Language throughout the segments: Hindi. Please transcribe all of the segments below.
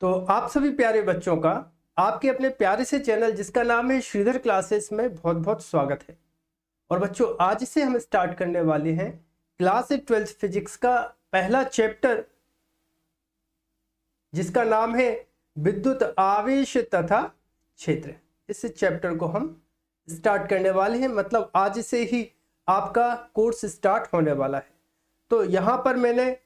तो आप सभी प्यारे बच्चों का आपके अपने प्यारे से चैनल जिसका नाम है श्रीधर क्लासेस में बहुत बहुत स्वागत है। और बच्चों, आज से हम स्टार्ट करने वाले हैं क्लास 12th फिजिक्स का पहला चैप्टर जिसका नाम है विद्युत आवेश तथा क्षेत्र। इस चैप्टर को हम स्टार्ट करने वाले हैं, मतलब आज से ही आपका कोर्स स्टार्ट होने वाला है। तो यहाँ पर मैंने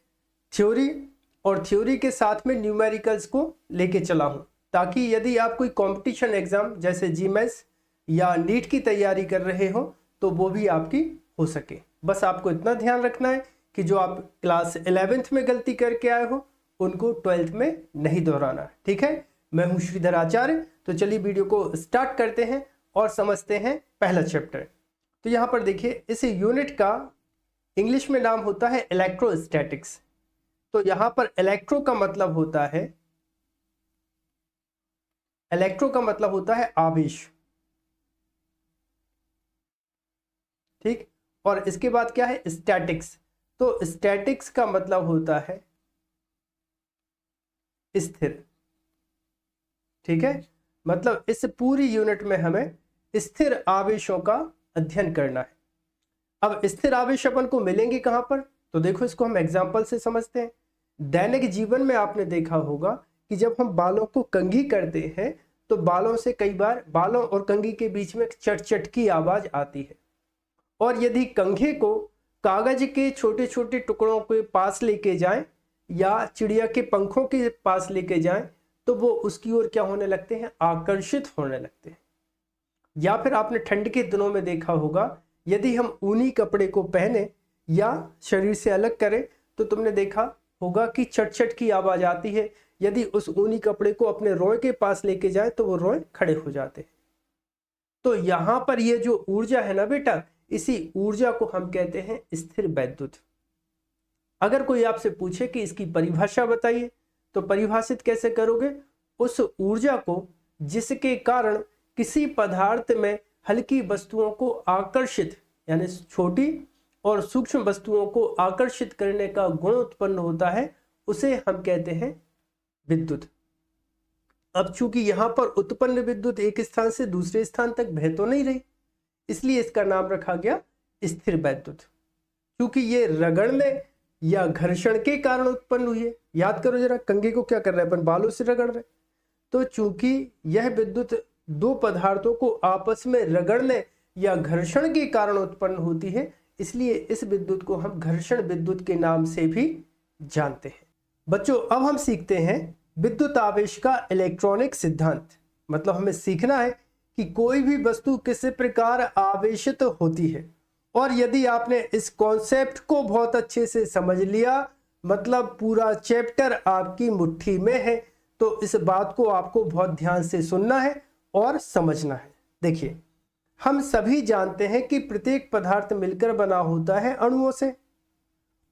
थ्योरी और थ्योरी के साथ में न्यूमेरिकल्स को लेके चला हूँ, ताकि यदि आप कोई कंपटीशन एग्जाम जैसे जीमेस या नीट की तैयारी कर रहे हो तो वो भी आपकी हो सके। बस आपको इतना ध्यान रखना है कि जो आप क्लास 11th में गलती करके आए हो उनको 12th में नहीं दोहराना, ठीक है। मैं हूँ श्रीधर आचार्य। तो चलिए वीडियो को स्टार्ट करते हैं और समझते हैं पहला चैप्टर। तो यहाँ पर देखिए, इस यूनिट का इंग्लिश में नाम होता है इलेक्ट्रोस्टैटिक्स। तो यहां पर इलेक्ट्रो का मतलब होता है आवेश, ठीक। और इसके बाद क्या है, स्टैटिक्स। तो स्टैटिक्स का मतलब होता है स्थिर, ठीक है। मतलब इस पूरी यूनिट में हमें स्थिर आवेशों का अध्ययन करना है। अब स्थिर आवेश अपन को मिलेंगे कहां पर, तो देखो इसको हम एग्जाम्पल से समझते हैं। दैनिक जीवन में आपने देखा होगा कि जब हम बालों को कंघी करते हैं तो बालों से कई बार बालों और कंघी के बीच में चट की आवाज आती है। और यदि कंघे को कागज के छोटे छोटे टुकड़ों के पास लेके जाएं या चिड़िया के पंखों के पास लेके जाएं तो वो उसकी ओर क्या होने लगते हैं, आकर्षित होने लगते हैं। या फिर आपने ठंड के दिनों में देखा होगा, यदि हम ऊनी कपड़े को पहने या शरीर से अलग करें तो तुमने देखा होगा कि चट की आवाज आती है। यदि उस ऊनी कपड़े को अपने रोए के पास लेके जाए तो वो रोए खड़े हो जाते हैं। तो यहां पर ये जो ऊर्जा है ना बेटा, इसी ऊर्जा को हम कहते हैं स्थिर वैद्युत। अगर कोई आपसे पूछे कि इसकी परिभाषा बताइए तो परिभाषित कैसे करोगे, उस ऊर्जा को जिसके कारण किसी पदार्थ में हल्की वस्तुओं को आकर्षित, यानी छोटी और सूक्ष्म वस्तुओं को आकर्षित करने का गुण उत्पन्न होता है, उसे हम कहते हैं विद्युत। अब चूंकि यहां पर उत्पन्न विद्युत एक स्थान से दूसरे स्थान तक बह तो नहीं रही, इसलिए इसका नाम रखा गया स्थिर वैद्युत। क्योंकि ये रगड़ने या घर्षण के कारण उत्पन्न हुई है। याद करो जरा, कंघी को क्या कर रहे हैं अपन, बालों से रगड़ रहे। तो चूंकि यह विद्युत दो पदार्थों को आपस में रगड़ने या घर्षण के कारण उत्पन्न होती है, इसलिए इस विद्युत को हम घर्षण विद्युत के नाम से भी जानते हैं। बच्चों, अब हम सीखते हैं विद्युत आवेश का इलेक्ट्रॉनिक सिद्धांत। मतलब हमें सीखना है कि कोई भी वस्तु किस प्रकार आवेशित होती है। और यदि आपने इस कॉन्सेप्ट को बहुत अच्छे से समझ लिया, मतलब पूरा चैप्टर आपकी मुट्ठी में है, तो इस बात को आपको बहुत ध्यान से सुनना है और समझना है। देखिए, हम सभी जानते हैं कि प्रत्येक पदार्थ मिलकर बना होता है अणुओं से,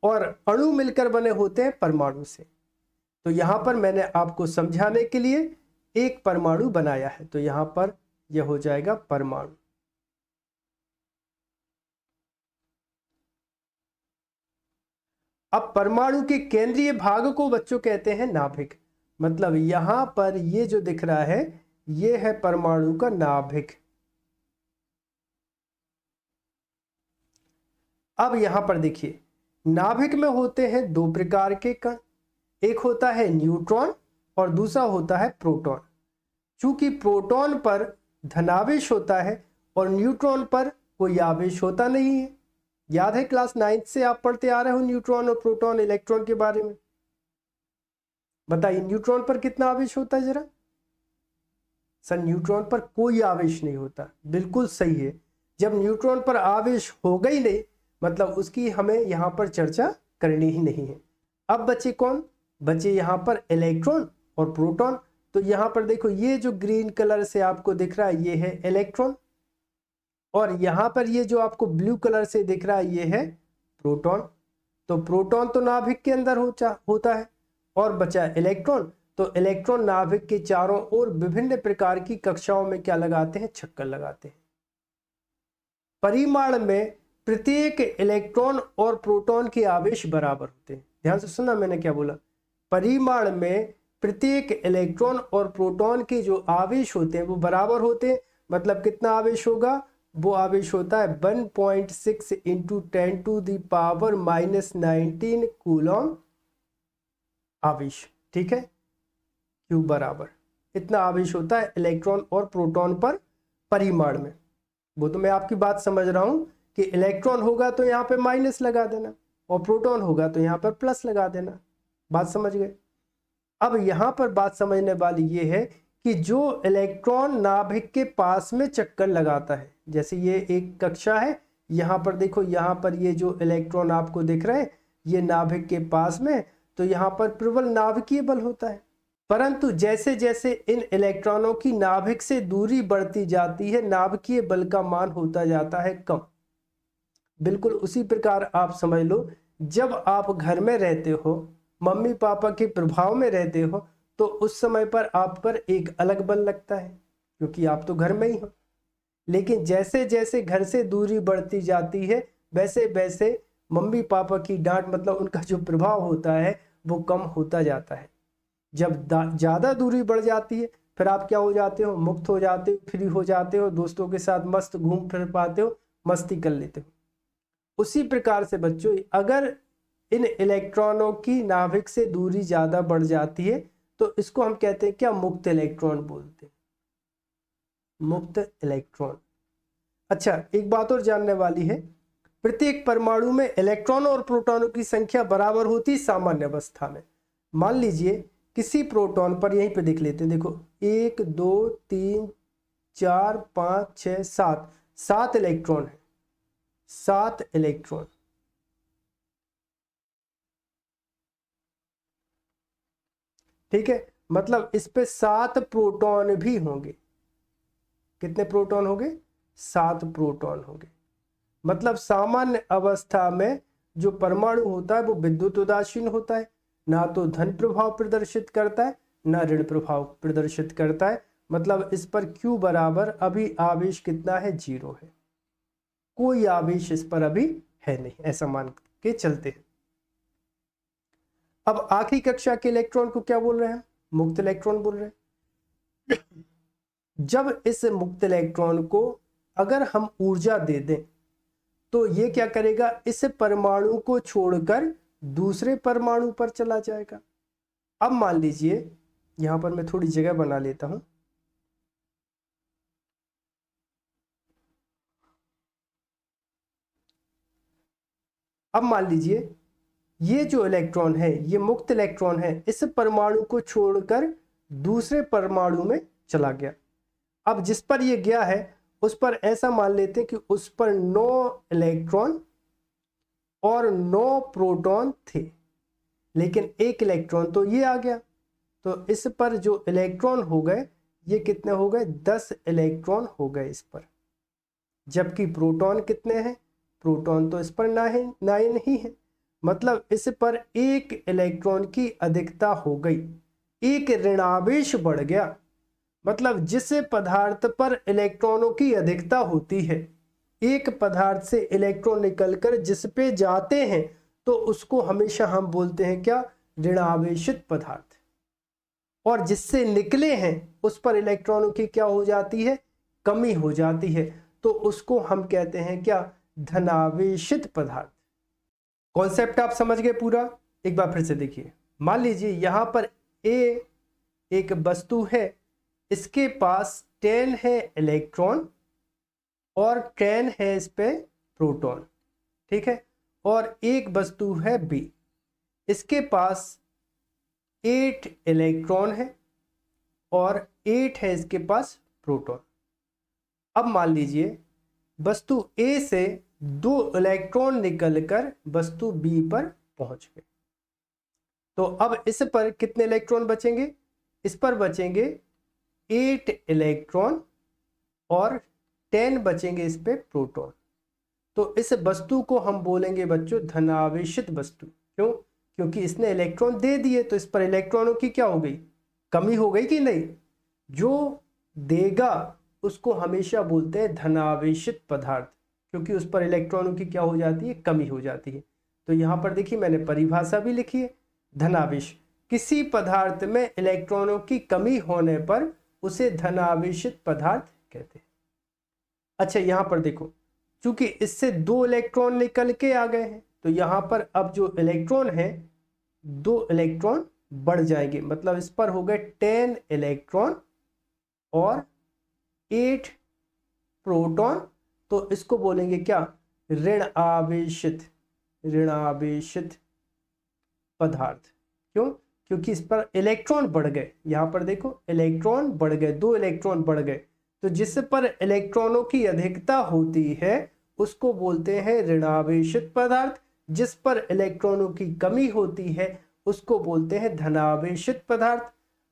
और अणु मिलकर बने होते हैं परमाणु से। तो यहां पर मैंने आपको समझाने के लिए एक परमाणु बनाया है, तो यहां पर यह हो जाएगा परमाणु। अब परमाणु के केंद्रीय भाग को बच्चों कहते हैं नाभिक। मतलब यहां पर ये जो दिख रहा है ये है परमाणु का नाभिक। अब यहां पर देखिए, नाभिक में होते हैं दो प्रकार के कण, एक होता है न्यूट्रॉन और दूसरा होता है प्रोटॉन। चूंकि प्रोटॉन पर धनावेश होता है और न्यूट्रॉन पर कोई आवेश होता नहीं है। याद है क्लास 9th से आप पढ़ते आ रहे हो न्यूट्रॉन और प्रोटॉन इलेक्ट्रॉन के बारे में। बताइए न्यूट्रॉन पर कितना आवेश होता है जरा। सर, न्यूट्रॉन पर कोई आवेश नहीं होता। बिल्कुल सही है। जब न्यूट्रॉन पर आवेश होगा ही नहीं, मतलब उसकी हमें यहां पर चर्चा करनी ही नहीं है। अब बचे कौन, बचे यहां पर इलेक्ट्रॉन और प्रोटॉन। तो यहां पर देखो, ये जो ग्रीन कलर से आपको दिख रहा है ये है इलेक्ट्रॉन, और यहां पर ये जो आपको ब्लू कलर से दिख रहा है ये है प्रोटॉन। तो प्रोटॉन तो नाभिक के अंदर होता है, और बचा इलेक्ट्रॉन। तो इलेक्ट्रॉन नाभिक के चारों ओर विभिन्न प्रकार की कक्षाओं में क्या लगाते हैं, चक्कर लगाते हैं। परिमाण में प्रत्येक इलेक्ट्रॉन और प्रोटॉन के आवेश बराबर होते हैं। ध्यान से सुनना मैंने क्या बोला, परिमाण में प्रत्येक इलेक्ट्रॉन और प्रोटॉन के जो आवेश होते हैं वो बराबर होते हैं। मतलब कितना आवेश होगा, वो आवेश होता है 1.6 इंटू 10⁻⁻19 कूलम आवेश। ठीक है, क्यू बराबर इतना आवेश होता है इलेक्ट्रॉन और प्रोटॉन पर परिमाण में। वो तो मैं आपकी बात समझ रहा हूं कि इलेक्ट्रॉन होगा तो यहाँ पे माइनस लगा देना और प्रोटॉन होगा तो यहाँ पर प्लस लगा देना। बात समझ गए। अब यहाँ पर बात समझने वाली ये है कि जो इलेक्ट्रॉन नाभिक के पास में चक्कर लगाता है, जैसे ये एक कक्षा है, यहाँ पर देखो, यहाँ पर ये जो इलेक्ट्रॉन आपको दिख रहे हैं ये नाभिक के पास में, तो यहाँ पर प्रबल नाभिकीय बल होता है। परंतु जैसे जैसे इन इलेक्ट्रॉनों की नाभिक से दूरी बढ़ती जाती है, नाभिकीय बल का मान होता जाता है कम। बिल्कुल उसी प्रकार आप समझ लो, जब आप घर में रहते हो, मम्मी पापा के प्रभाव में रहते हो, तो उस समय पर आप पर एक अलग बल लगता है क्योंकि आप तो घर में ही हो। लेकिन जैसे जैसे घर से दूरी बढ़ती जाती है, वैसे वैसे मम्मी पापा की डांट, मतलब उनका जो प्रभाव होता है वो कम होता जाता है। जब ज़्यादा दूरी बढ़ जाती है, फिर आप क्या हो जाते हो, मुक्त हो जाते हो, फ्री हो जाते हो, दोस्तों के साथ मस्त घूम फिर पाते हो, मस्ती कर लेते हो। उसी प्रकार से बच्चों, अगर इन इलेक्ट्रॉनों की नाभिक से दूरी ज़्यादा बढ़ जाती है तो इसको हम कहते हैं क्या, मुक्त इलेक्ट्रॉन बोलते हैं, मुक्त इलेक्ट्रॉन। अच्छा, एक बात और जानने वाली है, प्रत्येक परमाणु में इलेक्ट्रॉनों और प्रोटॉनों की संख्या बराबर होती है सामान्य अवस्था में। मान लीजिए किसी प्रोटॉन पर, यहीं पे देख लेते हैं, देखो 1 2 3 4 5 6 7 7 इलेक्ट्रॉन है, 7 इलेक्ट्रॉन। ठीक है, मतलब इस पे 7 प्रोटॉन भी होंगे। कितने प्रोटॉन होंगे, 7 प्रोटॉन होंगे। मतलब सामान्य अवस्था में जो परमाणु होता है वो विद्युत उदासीन होता है, ना तो धन प्रभाव प्रदर्शित करता है ना ऋण प्रभाव प्रदर्शित करता है। मतलब इस पर Q बराबर अभी आवेश कितना है, 0 है, कोई आवेश इस पर अभी है नहीं, ऐसा मान के चलते हैं। अब आखिरी कक्षा के इलेक्ट्रॉन को क्या बोल रहे हैं, मुक्त इलेक्ट्रॉन बोल रहे हैं। जब इस मुक्त इलेक्ट्रॉन को अगर हम ऊर्जा दे दें तो ये क्या करेगा, इस परमाणु को छोड़कर दूसरे परमाणु पर चला जाएगा। अब मान लीजिए, यहां पर मैं थोड़ी जगह बना लेता हूं। अब मान लीजिए ये जो इलेक्ट्रॉन है, ये मुक्त इलेक्ट्रॉन है, इस परमाणु को छोड़कर दूसरे परमाणु में चला गया। अब जिस पर ये गया है उस पर ऐसा मान लेते हैं कि उस पर 9 इलेक्ट्रॉन और 9 प्रोटॉन थे, लेकिन एक इलेक्ट्रॉन तो ये आ गया, तो इस पर जो इलेक्ट्रॉन हो गए ये कितने हो गए, 10 इलेक्ट्रॉन हो गए इस पर। जबकि प्रोटॉन कितने हैं, प्रोटॉन तो इस पर 9 ही है। मतलब इस पर एक इलेक्ट्रॉन की अधिकता हो गई, एक ऋणावेश बढ़ गया। मतलब जिस पदार्थ पर इलेक्ट्रॉनों की अधिकता होती है, एक पदार्थ से इलेक्ट्रॉन निकलकर जिस पे जाते हैं तो उसको हमेशा हम बोलते हैं क्या, ऋणावेशित पदार्थ। और जिससे निकले हैं उस पर इलेक्ट्रॉनों की क्या हो जाती है, कमी हो जाती है, तो उसको हम कहते हैं क्या, धनावेशित पदार्थ। कॉन्सेप्ट आप समझ गए पूरा। एक बार फिर से देखिए, मान लीजिए यहां पर ए एक वस्तु है, इसके पास 10 है इलेक्ट्रॉन और 10 है इस पे प्रोटॉन। ठीक है, और एक वस्तु है बी, इसके पास 8 इलेक्ट्रॉन है और 8 है इसके पास प्रोटॉन। अब मान लीजिए वस्तु ए से 2 इलेक्ट्रॉन निकलकर वस्तु बी पर पहुंच गए, तो अब इस पर कितने इलेक्ट्रॉन बचेंगे, इस पर बचेंगे 8 इलेक्ट्रॉन और 10 बचेंगे इस पे प्रोटॉन। तो इस वस्तु को हम बोलेंगे बच्चों धनावेशित वस्तु। क्यों, क्योंकि इसने इलेक्ट्रॉन दे दिए तो इस पर इलेक्ट्रॉनों की क्या हो गई, कमी हो गई कि नहीं। जो देगा उसको हमेशा बोलते हैं धनावेशित पदार्थ, क्योंकि उस पर इलेक्ट्रॉनों की क्या हो जाती है, कमी हो जाती है। तो यहाँ पर देखिए मैंने परिभाषा भी लिखी है, धनावेश किसी पदार्थ में इलेक्ट्रॉनों की कमी होने पर उसे धनावेशित पदार्थ कहते हैं। अच्छा यहां पर देखो, चूंकि इससे 2 इलेक्ट्रॉन निकल के आ गए हैं तो यहां पर अब जो इलेक्ट्रॉन है 2 इलेक्ट्रॉन बढ़ जाएंगे, मतलब इस पर हो गए 10 इलेक्ट्रॉन और 8 प्रोटॉन। तो इसको बोलेंगे क्या, ऋण आवेशित पदार्थ। क्यों, क्योंकि इस पर इलेक्ट्रॉन बढ़ गए। यहां पर देखो इलेक्ट्रॉन बढ़ गए, 2 इलेक्ट्रॉन बढ़ गए, तो जिस पर इलेक्ट्रॉनों की अधिकता होती है उसको बोलते हैं ऋणावेशित पदार्थ। जिस पर इलेक्ट्रॉनों की कमी होती है उसको बोलते हैं धनावेशित पदार्थ।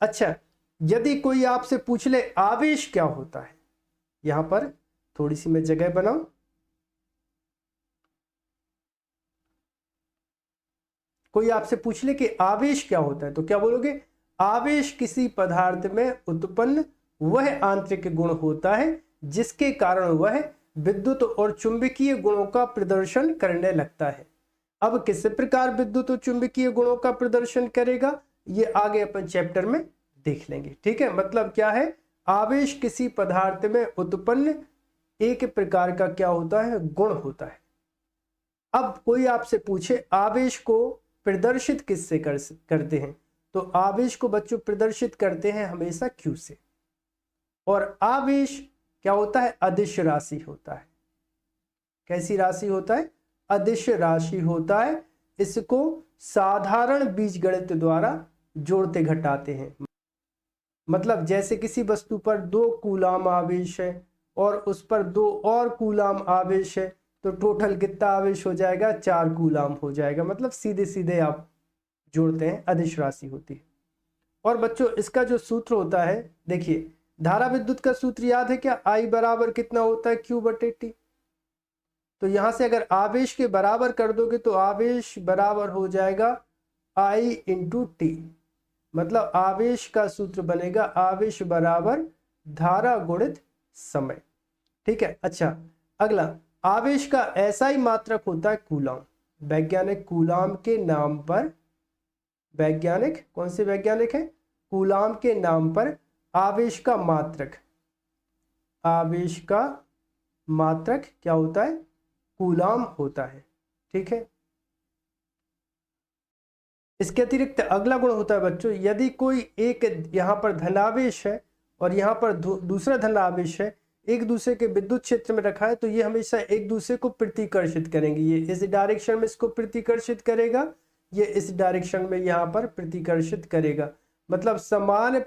अच्छा, यदि कोई आपसे पूछ ले आवेश क्या होता है, यहां पर थोड़ी सी मैं जगह बनाऊं। कोई आपसे पूछ ले कि आवेश क्या होता है तो क्या बोलोगे, आवेश किसी पदार्थ में उत्पन्न वह आंतरिक गुण होता है जिसके कारण वह विद्युत और चुंबकीय गुणों का प्रदर्शन करने लगता है। अब किस प्रकार विद्युत और चुंबकीय गुणों का प्रदर्शन करेगा ये आगे अपन चैप्टर में देख लेंगे। ठीक है, मतलब क्या है, आवेश किसी पदार्थ में उत्पन्न एक प्रकार का क्या होता है, गुण होता है। अब कोई आपसे पूछे आवेश को प्रदर्शित किससे करते हैं, तो आवेश को बच्चों प्रदर्शित करते हैं हमेशा Q से। और आवेश क्या होता है, अदिश राशि होता है। कैसी राशि होता है, अदिश राशि होता है। इसको साधारण बीजगणित द्वारा जोड़ते घटाते हैं। मतलब जैसे किसी वस्तु पर 2 कूलाम आवेश है और उस पर 2 और कूलाम आवेश है तो टोटल कितना आवेश हो जाएगा, 4 कूलाम हो जाएगा। मतलब सीधे सीधे आप जोड़ते हैं, अदिश राशि होती है। और बच्चों इसका जो सूत्र होता है, देखिए धारा विद्युत का सूत्र याद है क्या, I बराबर कितना होता है, Q/T। तो यहां से अगर आवेश के बराबर कर दोगे तो आवेश बराबर हो जाएगा I × T। मतलब आवेश का सूत्र बनेगा आवेश बराबर धारा गुणित समय। ठीक है। अच्छा अगला, आवेश का ऐसा ही मात्रक होता है कूलाम। वैज्ञानिक कूलाम के नाम पर, वैज्ञानिक कौन से वैज्ञानिक है, कूलाम के नाम पर आवेश का मात्रक, आवेश का मात्रक क्या होता है, कूलाम होता है। ठीक है। इसके अतिरिक्त अगला गुण होता है बच्चों, यदि कोई एक यहां पर धनावेश है और यहां पर दूसरा धनावेश है, एक दूसरे के विद्युत क्षेत्र में रखा है, तो ये हमेशा एक दूसरे को प्रतिकर्षित करेंगे। ये इस डायरेक्शन में इसको प्रतिकर्षित करेगा, ये इस डायरेक्शन में यहाँ पर प्रतिकर्षित करेगा। मतलब समान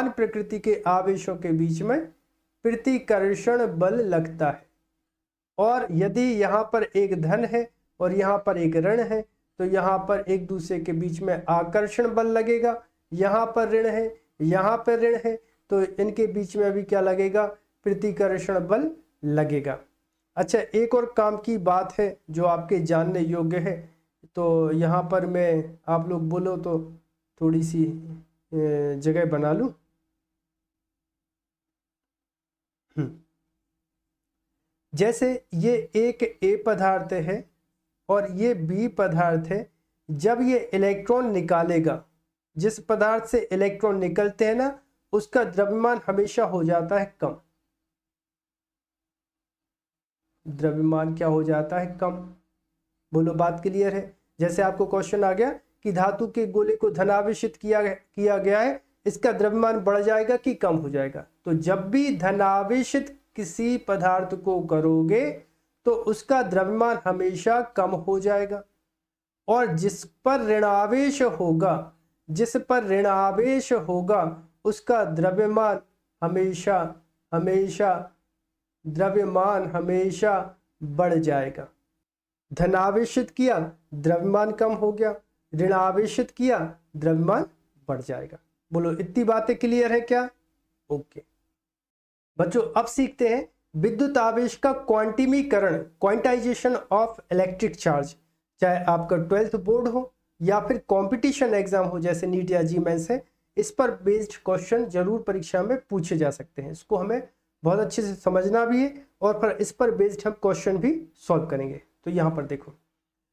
प्रकृति के आवेशों के बीच में प्रतिकर्षण बल लगता है। और यदि यहाँ पर एक धन है और यहाँ पर एक ऋण है तो यहाँ पर एक दूसरे के बीच में आकर्षण बल लगेगा। यहाँ पर ऋण है, यहाँ पर ऋण है, तो इनके बीच में भी क्या लगेगा, प्रतिकर्षण बल लगेगा। अच्छा एक और काम की बात है जो आपके जानने योग्य है, तो यहाँ पर मैं आप लोग बोलो तो थोड़ी सी जगह बना लूं। जैसे ये एक A पदार्थ है और ये B पदार्थ है, जब ये इलेक्ट्रॉन निकालेगा, जिस पदार्थ से इलेक्ट्रॉन निकलते हैं ना, उसका द्रव्यमान हमेशा हो जाता है कम। द्रव्यमान क्या हो जाता है, कम। बोलो बात क्लियर है। जैसे आपको क्वेश्चन आ गया कि धातु के गोले को धनावेशित किया गया है, इसका द्रव्यमान बढ़ जाएगा कि कम हो जाएगा। तो जब भी धनावेशित किसी पदार्थ को करोगे तो उसका द्रव्यमान हमेशा कम हो जाएगा। और जिस पर ऋणावेश होगा, जिस पर ऋणावेश होगा उसका द्रव्यमान हमेशा बढ़ जाएगा। धनावेशित किया द्रव्यमान कम हो गया, ऋणावेशित किया द्रव्यमान बढ़ जाएगा। बोलो इतनी बातें क्लियर है क्या? ओके बच्चों, अब सीखते हैं विद्युत आवेश का क्वांटिमीकरण, क्वांटाइजेशन ऑफ इलेक्ट्रिक चार्ज। चाहे आपका 12th बोर्ड हो या फिर कंपटीशन एग्जाम हो जैसे नीट या जी मेंस है, इस पर बेस्ड क्वेश्चन जरूर परीक्षा में पूछे जा सकते हैं। इसको हमें बहुत अच्छे से समझना भी है और फिर इस पर बेस्ड हम क्वेश्चन भी सॉल्व करेंगे। तो यहाँ पर देखो,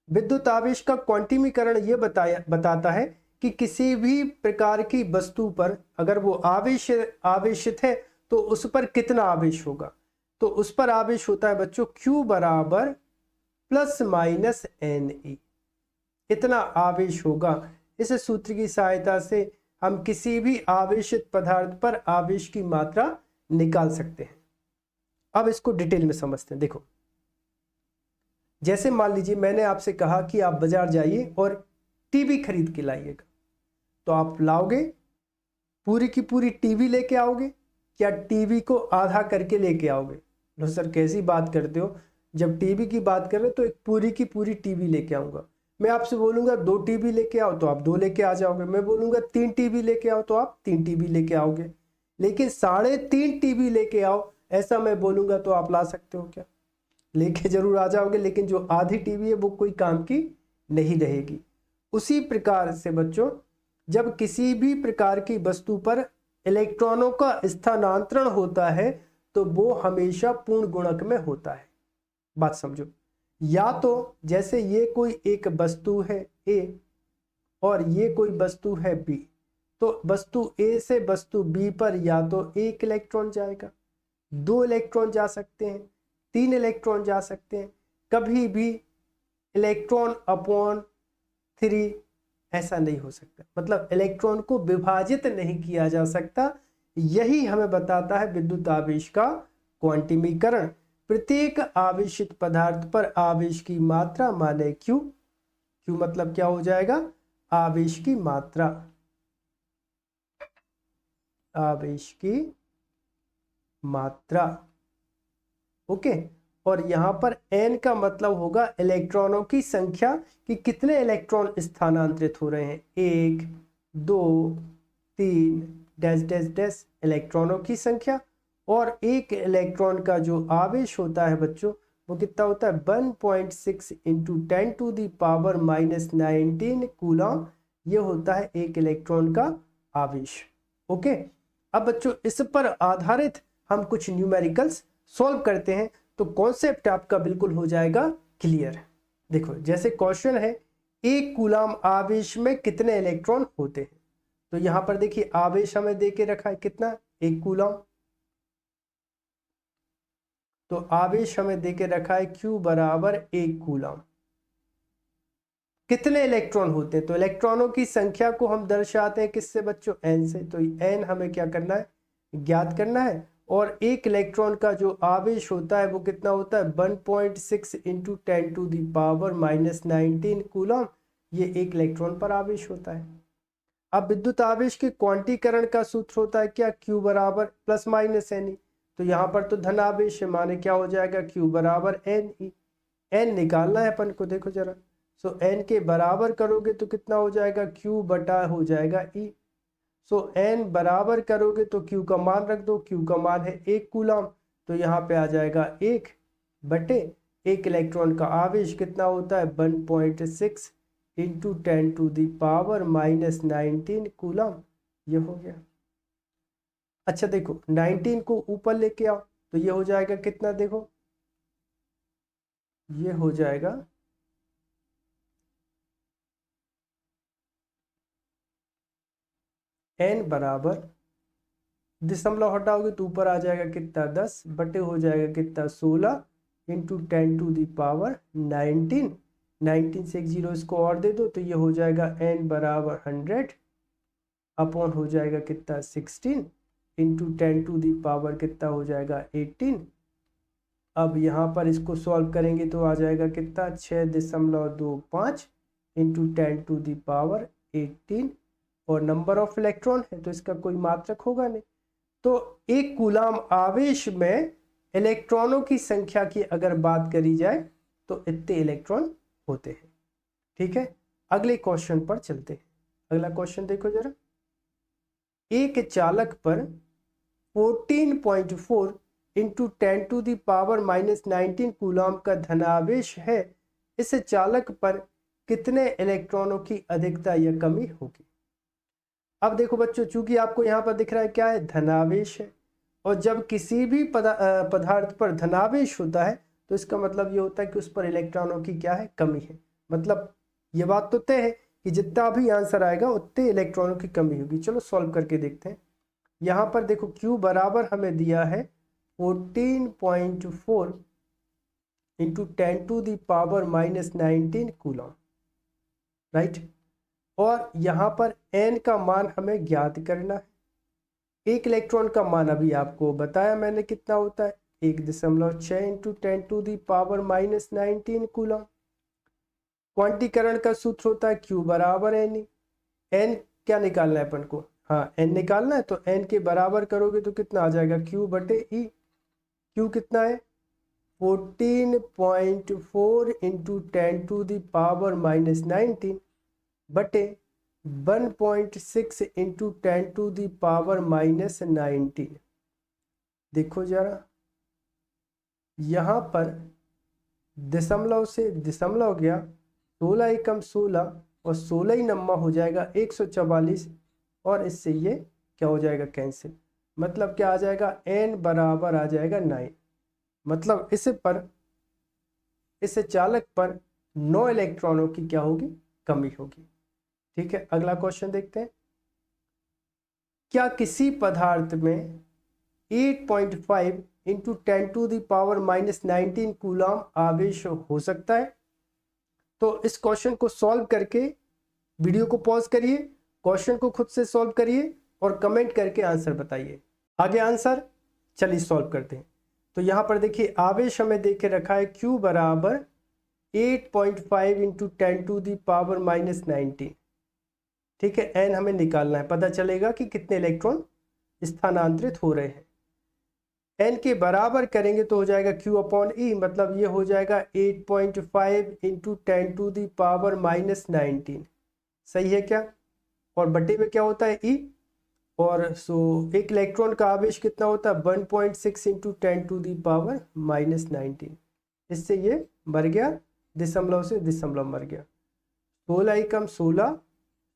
विद्युत आवेश का क्वांटिमीकरण ये बताता है कि किसी भी प्रकार की वस्तु पर अगर वो आवेशित है तो उस पर कितना आवेश होगा। तो उस पर आवेश होता है बच्चों Q बराबर प्लस माइनस NE, इतना आवेश होगा। इस सूत्र की सहायता से हम किसी भी आवेशित पदार्थ पर आवेश की मात्रा निकाल सकते हैं। अब इसको डिटेल में समझते हैं। देखो, जैसे मान लीजिए मैंने आपसे कहा कि आप बाजार जाइए और टीवी खरीद के लाइएगा, तो आप लाओगे पूरी की पूरी टीवी लेके आओगे या टीवी को आधा करके लेके आओगे? लो सर कैसी बात करते हो, जब टीवी की बात कर रहे हो तो एक पूरी की पूरी टीवी लेके आऊंगा। मैं आपसे बोलूंगा 2 टीवी लेके आओ तो आप 2 लेके आ जाओगे, मैं बोलूंगा 3 टीवी लेके आओ तो आप 3 टीवी लेके आओगे। लेकिन 3.5 टीवी लेके आओ ऐसा मैं बोलूंगा तो आप ला सकते हो क्या? लेके जरूर आ जाओगे, लेकिन जो आधी टीवी है वो कोई काम की नहीं रहेगी। उसी प्रकार से बच्चों, जब किसी भी प्रकार की वस्तु पर इलेक्ट्रॉनों का स्थानांतरण होता है तो वो हमेशा पूर्ण गुणक में होता है। बात समझो, या तो जैसे ये कोई एक वस्तु है A और ये कोई वस्तु है B, तो वस्तु A से वस्तु B पर या तो 1 इलेक्ट्रॉन जाएगा, 2 इलेक्ट्रॉन जा सकते हैं, 3 इलेक्ट्रॉन जा सकते हैं, कभी भी इलेक्ट्रॉन अपॉन 3 ऐसा नहीं हो सकता। मतलब इलेक्ट्रॉन को विभाजित नहीं किया जा सकता। यही हमें बताता है विद्युत आवेश का क्वांटमीकरण। प्रत्येक आवेशित पदार्थ पर आवेश की मात्रा माने Q। Q मतलब क्या हो जाएगा? आवेश की मात्रा, आवेश की मात्रा। ओके, और यहां पर N का मतलब होगा इलेक्ट्रॉनों की संख्या कि कितने इलेक्ट्रॉन स्थानांतरित हो रहे हैं। 1 2 3 डैश डैश डैश इलेक्ट्रॉनों की संख्या। और एक इलेक्ट्रॉन का जो आवेश होता है बच्चों वो कितना होता है? 1.6 into 10 to the power -19 coulomb. ये होता है एक इलेक्ट्रॉन का आवेश। ओके, अब बच्चों इस पर आधारित हम कुछ न्यूमेरिकल्स सॉल्व करते हैं तो कॉन्सेप्ट आपका बिल्कुल हो जाएगा क्लियर। देखो, जैसे क्वेश्चन है 1 कूलम आवेश में कितने इलेक्ट्रॉन होते हैं। तो यहां पर देखिए आवेश हमें दे के रखा है कितना? 1 कूलम। तो आवेश हमें देके रखा है Q बराबर 1 कूलम। कितने इलेक्ट्रॉन होते हैं? तो इलेक्ट्रॉनों की संख्या को हम दर्शाते हैं किससे बच्चों? N से। तो N हमें क्या करना है? ज्ञात करना है। और एक इलेक्ट्रॉन का जो आवेश होता है वो कितना होता है? 1.6 into 10 to the power -19 coulomb. ये एक इलेक्ट्रॉन पर आवेश होता है। अब विद्युत आवेश के क्वांटीकरण का सूत्र होता है क्या? Q बराबर प्लस माइनस NE। तो यहाँ पर तो धन आवेश है, माने क्या हो जाएगा? Q बराबर NE। N निकालना है अपन को, देखो जरा। सो N के बराबर करोगे तो कितना हो जाएगा? Q बटा हो जाएगा E। सो N बराबर करोगे तो Q का मान रख दो। Q का मान है 1 कूलम, तो यहाँ पे आ जाएगा 1 बटे एक इलेक्ट्रॉन का आवेश कितना होता है? 1.6 into 10 to the power -19 coulomb. ये हो गया। अच्छा देखो, 19 को ऊपर लेके आओ तो ये हो जाएगा कितना? देखो ये हो जाएगा N बराबर, दशमलव हटाओगे तो ऊपर आ जाएगा कितना? 10 बटे हो जाएगा कितना? 16 इंटू 10 टू दी पावर 19। 19 से एक जीरो इसको और दे दो तो ये हो जाएगा N बराबर 100 अपॉन हो जाएगा कितना? 16 इंटू 10 टू दी पावर कितना हो जाएगा? 18। अब यहाँ पर इसको सॉल्व करेंगे तो आ जाएगा कितना? 6.25 इंटू 10 टू दी पावर 18। और नंबर ऑफ इलेक्ट्रॉन है तो इसका कोई मात्रक होगा नहीं। तो 1 कूलम आवेश में इलेक्ट्रॉनों की संख्या की अगर बात करी जाए तो इतने इलेक्ट्रॉन होते हैं। ठीक है, अगले क्वेश्चन पर चलते हैं। अगला क्वेश्चन देखो जरा। एक चालक पर 14.4 into 10 to the power -19 coulomb का धनावेश है। इस चालक पर कितने इलेक्ट्रॉनों की अधिकता या कमी होगी? अब देखो बच्चों, चूंकि आपको यहाँ पर दिख रहा है क्या है? धनावेश है। और जब किसी भी पदार्थ पर धनावेश होता है तो इसका मतलब ये होता है कि उस पर इलेक्ट्रॉनों की क्या है? कमी है। मतलब ये बात तो तय है कि जितना भी आंसर आएगा उतने इलेक्ट्रॉनों की कमी होगी। चलो सॉल्व करके देखते हैं। यहाँ पर देखो Q बराबर हमें दिया है 14.4 इंटू 10⁻⁻19 कूलम, राइट। और यहाँ पर n का मान हमें ज्ञात करना है। एक इलेक्ट्रॉन का मान अभी आपको बताया मैंने कितना होता है, 1.6 इंटू 10⁻⁻19 कूलम। क्वांटीकरण का सूत्र होता है Q बराबर n। n क्या निकालना है अपन को, हाँ n निकालना है, तो n के बराबर करोगे तो कितना आ जाएगा Q बटे E। Q कितना है 14.4 इंटू 10⁻⁻19 बटे 1.6 इंटू 10⁻⁻19। देखो जरा, यहाँ पर दशमलव से दशमलव गया, 16 एकम 16 और 16 ही नम्मा हो जाएगा 144, और इससे ये क्या हो जाएगा कैंसिल। मतलब क्या आ जाएगा, n बराबर आ जाएगा 9। मतलब इस चालक पर 9 इलेक्ट्रॉनों की क्या होगी, कमी होगी। ठीक है, अगला क्वेश्चन देखते हैं। क्या किसी पदार्थ में 8.5 इंटू 10⁻⁻19 कूलम आवेश हो सकता है? तो इस क्वेश्चन को सॉल्व करके वीडियो को पॉज करिए, क्वेश्चन को खुद से सॉल्व करिए और कमेंट करके आंसर बताइए। आगे आंसर चलिए सॉल्व करते हैं। तो यहाँ पर देखिए आवेश हमें देखे रखा है Q बराबर 8.5 इंटू 10⁻⁻19। ठीक है, n हमें निकालना है, पता चलेगा कि कितने इलेक्ट्रॉन स्थानांतरित हो रहे हैं। n के बराबर करेंगे तो हो जाएगा Q अपॉन E, मतलब ये हो जाएगा 8.5 इंटू 10⁻⁻19। सही है क्या? और बटे में क्या होता है E, और एक इलेक्ट्रॉन का आवेश कितना होता है 1.6 इंटू 10⁻⁻19। इससे ये मर गया, दशमलव से दशमलव मर गया। 16 एकम 16,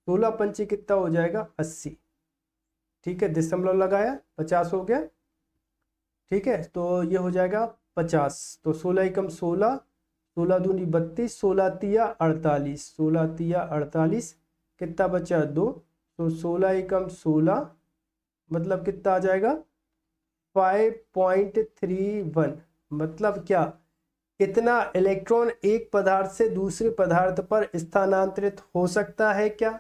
16 पंचे कितना हो जाएगा 80। ठीक है, दशमलव लगाया 50 हो गया। ठीक है, तो ये हो जाएगा 50। तो 16 एकम 16, 16 दूनी 32, 16 तिया 48, 16 तिया 48, कितना बचा 2। तो 16 एकम 16 मतलब कितना आ जाएगा 5.31। मतलब क्या, इतना इलेक्ट्रॉन एक पदार्थ से दूसरे पदार्थ पर स्थानांतरित हो सकता है क्या?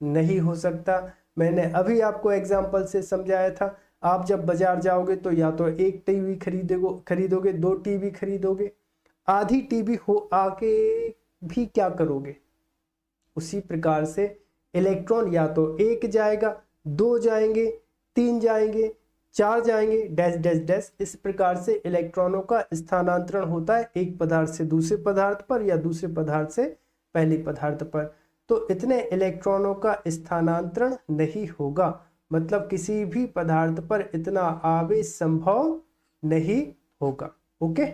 नहीं हो सकता। मैंने अभी आपको एग्जांपल से समझाया था। आप जब बाजार जाओगे तो या तो एक टीवी खरीदोगे, 2 टीवी खरीदोगे, आधी टीवी हो आके भी क्या करोगे? उसी प्रकार से इलेक्ट्रॉन या तो एक जाएगा, 2 जाएंगे, 3 जाएंगे, 4 जाएंगे, डैश डैश डैश। इस प्रकार से इलेक्ट्रॉनों का स्थानांतरण होता है एक पदार्थ से दूसरे पदार्थ पर या दूसरे पदार्थ से पहले पदार्थ पर। तो इतने इलेक्ट्रॉनों का स्थानांतरण नहीं होगा, मतलब किसी भी पदार्थ पर इतना आवेश संभव नहीं होगा। ओके,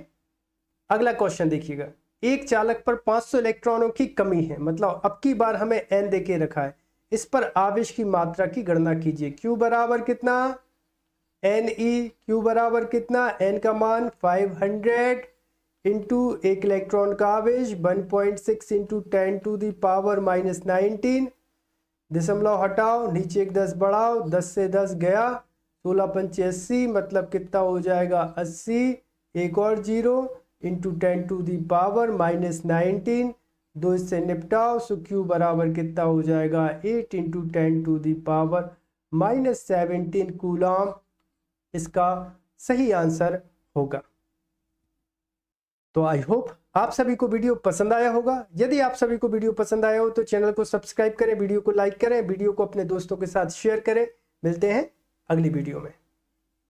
अगला क्वेश्चन देखिएगा। एक चालक पर 500 इलेक्ट्रॉनों की कमी है, मतलब अब की बार हमें n देके रखा है। इस पर आवेश की मात्रा की गणना कीजिए। Q बराबर कितना, Ne। Q बराबर कितना, n का मान 500 इंटू एक इलेक्ट्रॉन का आवेश 1.6 इंटू 10⁻⁻19। दशमलव हटाओ, नीचे एक 10 बढ़ाओ, 10 से 10 गया, 16 पंचे 80, मतलब कितना हो जाएगा 80, एक और 0 इंटू 10⁻⁻19। 2 इससे निपटाओ, सो Q बराबर कितना हो जाएगा 8 इंटू 10⁻⁻17 कूलम इसका सही आंसर होगा। तो आई होप आप सभी को वीडियो पसंद आया होगा। यदि आप सभी को वीडियो पसंद आया हो तो चैनल को सब्सक्राइब करें, वीडियो को लाइक करें, वीडियो को अपने दोस्तों के साथ शेयर करें। मिलते हैं अगली वीडियो में।